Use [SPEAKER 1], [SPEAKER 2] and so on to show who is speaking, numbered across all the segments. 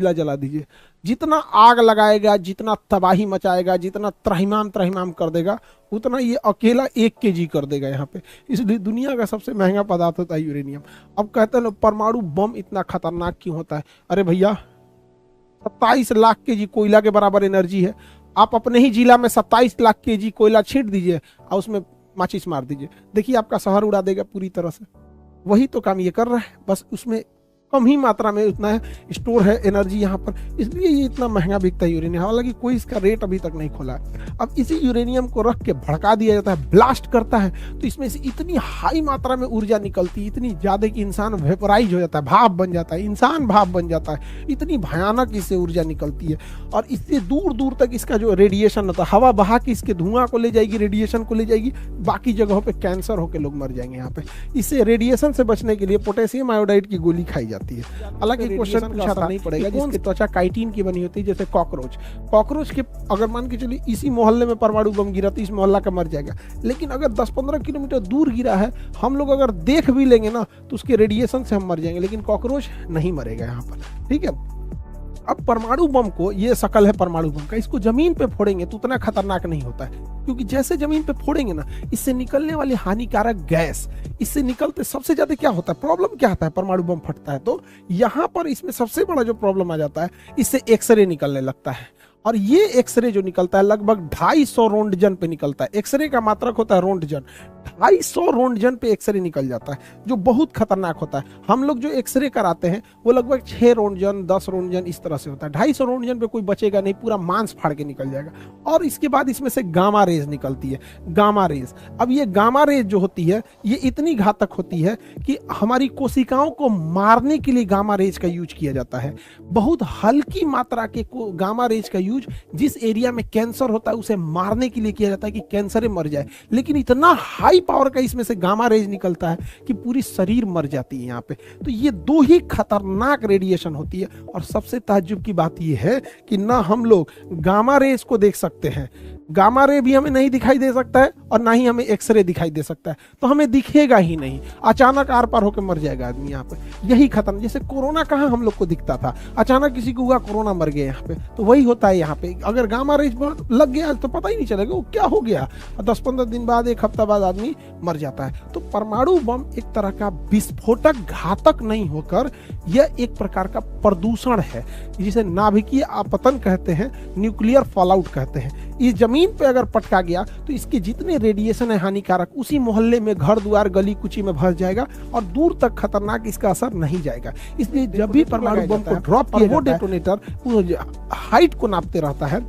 [SPEAKER 1] किला जला दीजिए, जितना आग लगाएगा, जितना तबाही मचाएगा, जितना त्रहिमाम त्रहिमाम कर देगा, उतना ये अकेला 1 kg कर देगा यहाँ पे। इसलिए दुनिया का सबसे महंगा पदार्थ होता है यूरेनियम। अब कहते हैं परमाणु बम इतना खतरनाक क्यों होता है? अरे भैया 27 लाख kg कोयला के बराबर एनर्जी है। आप अपने ही जिला में 27 लाख kg कोयला छींट दीजिए और उसमें माचिस मार दीजिए, देखिए आपका शहर उड़ा देगा पूरी तरह से। वही तो काम ये कर रहा है, बस उसमें कम ही मात्रा में उतना है स्टोर है एनर्जी यहाँ पर, इसलिए ये इतना महंगा बिकता है यूरेनियम। हालांकि कोई इसका रेट अभी तक नहीं खोला है। अब इसी यूरेनियम को रख के भड़का दिया जाता है, ब्लास्ट करता है, तो इसमें से इतनी हाई मात्रा में ऊर्जा निकलती है, इतनी ज्यादा कि इंसान वेपोराइज हो जाता है, भाप बन जाता है, इंसान भाप बन जाता है। इतनी भयानक इससे ऊर्जा निकलती है और इससे दूर दूर तक इसका जो रेडिएशन होता है, हवा बहा के इसके धुआं को ले जाएगी, रेडिएशन को ले जाएगी, बाकी जगहों पर कैंसर होकर लोग मर जाएंगे। यहाँ पे इससे रेडिएशन से बचने के लिए पोटेशियम आयोडाइड की गोली खाई जाती है। हालांकि क्वेश्चन पूछा था नहीं पड़ेगा, जिसकी त्वचा काइटिन की बनी होती है, जैसे कॉकरोच के अगर मान के चलिए इसी मोहल्ले में परमाणु बम गिरा तो इस मोहल्ला का मर जाएगा। लेकिन अगर 10-15 किलोमीटर दूर गिरा है, हम लोग अगर देख भी लेंगे ना तो उसके रेडिएशन से हम मर जाएंगे, लेकिन कॉकरोच नहीं मरेगा यहाँ पर। ठीक है, अब परमाणु बम को, ये शकल है परमाणु बम का, इसको जमीन पे फोड़ेंगे तो उतना खतरनाक नहीं होता है, क्योंकि जैसे जमीन पे फोड़ेंगे ना, इससे निकलने वाली हानिकारक गैस, इससे निकलते सबसे ज्यादा क्या होता है, प्रॉब्लम क्या आता है परमाणु बम फटता है तो यहाँ पर इसमें सबसे बड़ा जो प्रॉब्लम आ जाता है, इससे एक्सरे निकलने लगता है। और ये एक्सरे जो निकलता है लगभग 250 रोंटजन पे निकलता है। एक्सरे का मात्रक होता है रोंटजन, 250 रोंटजन पे एक्सरे निकल जाता है, जो बहुत खतरनाक होता है। हम लोग जो एक्सरे कराते हैं वो लगभग 6 रोंटजन 10 रोंटजन इस तरह से होता है। 250 रोंटजन पे कोई बचेगा नहीं, पूरा मांस फाड़ के निकल जाएगा। और इसके बाद इसमें से गामा रेज निकलती है, गामा रेज। अब ये गामा रेज जो होती है ये इतनी घातक होती है कि हमारी कोशिकाओं को मारने के लिए गामा रेज का यूज किया जाता है। बहुत हल्की मात्रा के गामा रेज का यूज जिस एरिया में कैंसर होता है उसे मारने के लिए किया जाता है कि कैंसर मर जाए। लेकिन इतना हाई पावर का इसमें से गामा रेज निकलता है कि पूरी शरीर मर जाती है यहाँ पे। तो ये 2 ही खतरनाक रेडिएशन होती है। और सबसे ताज्जुब की बात ये है कि ना हम लोग गामा रेज को देख सकते हैं, गामा रे भी हमें नहीं दिखाई दे सकता है और ना ही हमें एक्सरे दिखाई दे सकता है, तो हमें दिखेगा ही नहीं, अचानक आर पार होकर मर जाएगा आदमी यहाँ पे। यही खत्म, जैसे कोरोना कहाँ हम लोग को दिखता था, अचानक किसी को हुआ कोरोना मर गया यहाँ पे, तो वही होता है यहाँ पे। अगर गामा रेज लग गया तो पता ही नहीं चलेगा वो क्या हो गया, 10-15 दिन बाद 1 हफ्ता बाद आदमी मर जाता है। तो परमाणु बम एक तरह का विस्फोटक घातक नहीं होकर यह एक प्रकार का प्रदूषण है, जिसे नाभिकीय आपतन कहते हैं, न्यूक्लियर फॉलआउट कहते हैं। इस जमीन पे अगर पटका गया तो इसके जितने रेडिएशन है हानिकारक, उसी मोहल्ले में घर द्वार गली कुची में भर जाएगा और दूर तक खतरनाक इसका असर नहीं जाएगा। इसलिए जब भी परमाणु बम को ड्रॉप किया वो डेटोनेटर हाइट को नापते रहता है,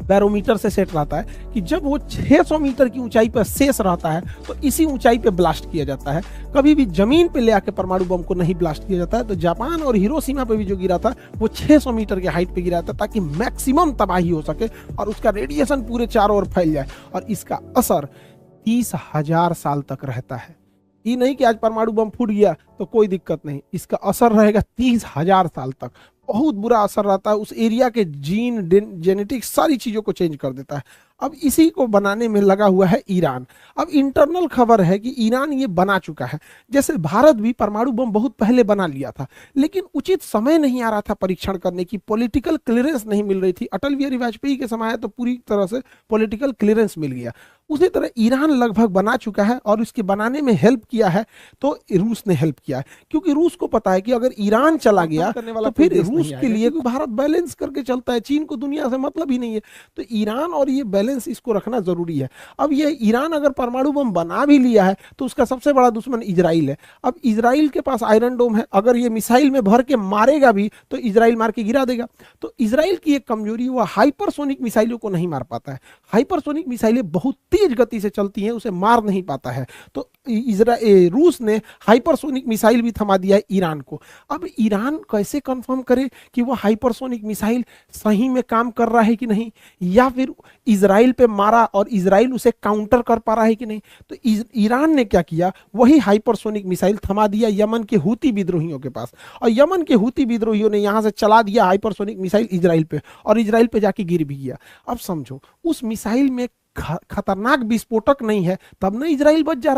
[SPEAKER 1] बैरोमीटर से सेट रहता है कि जब वो 600 मीटर की ऊंचाई पर शेष रहता है तो इसी ऊंचाई पे ब्लास्ट किया जाता है। कभी भी जमीन पे ले आके परमाणु बम को नहीं ब्लास्ट किया जाता है। तो जापान और हिरोशिमा पे भी जो गिरा था वो 600 मीटर के हाइट पे गिरा था, ताकि मैक्सिमम तबाही हो सके और उसका रेडिएशन पूरे चारों ओर फैल जाए और इसका असर 30,000 साल तक रहता है। ये नहीं कि आज परमाणु बम फूट गया तो कोई दिक्कत नहीं, इसका असर रहेगा 30,000 साल तक। बहुत बुरा असर रहता है, उस एरिया के जीन जेनेटिक्स सारी चीजों को चेंज कर देता है। अब इसी को बनाने में लगा हुआ है ईरान। अब इंटरनल खबर है कि ईरान ये बना चुका है। जैसे भारत भी परमाणु बम बहुत पहले बना लिया था, लेकिन उचित समय नहीं आ रहा था परीक्षण करने की, पॉलिटिकल क्लियरेंस नहीं मिल रही थी। अटल बिहारी वाजपेयी के समय है तो पूरी तरह से पॉलिटिकल क्लियरेंस मिल गया। उसी तरह ईरान लगभग बना चुका है और इसके बनाने में हेल्प किया है तो रूस ने हेल्प किया है, क्योंकि रूस को पता है कि अगर ईरान चला गया तो फिर रूस के लिए भारत बैलेंस करके चलता है, चीन को दुनिया से मतलब ही नहीं है। तो ईरान और ये बैलेंस इसको रखना जरूरी है। अब ये ईरान अगर परमाणु बम बना भी लिया है तो उसका सबसे बड़ा दुश्मन इजराइल है। अब इजराइल के पास आयरन डोम है, अगर ये मिसाइल में भर के मारेगा भी तो इजराइल मार के गिरा देगा। तो इजराइल की एक कमजोरी, वो हाइपरसोनिक मिसाइलों को नहीं मार पाता है। हाइपरसोनिक मिसाइलें बहुत तेज गति से चलती हैं, उसे मार नहीं पाता है। तो रूस ने हाइपरसोनिक मिसाइल भी थमा दिया है ईरान को। अब ईरान कैसे कंफर्म करे कि वो हाइपरसोनिक मिसाइल सही में काम कर रहा है कि नहीं, या फिर इजराइल पे मारा और इजराइल उसे काउंटर कर पा रहा है कि नहीं? तो ईरान ने क्या किया, वही हाइपरसोनिक मिसाइल थमा दिया यमन के हूती विद्रोहियों के पास, और यमन के हूती विद्रोहियों ने यहां से चला दिया हाइपरसोनिक मिसाइल इजराइल पे, और इजराइल पे जाके गिर भी गया। अब समझो, उस मिसाइल में खतरनाक विस्फोटक नहीं है, तब ना इजराइल बच जा रहा है।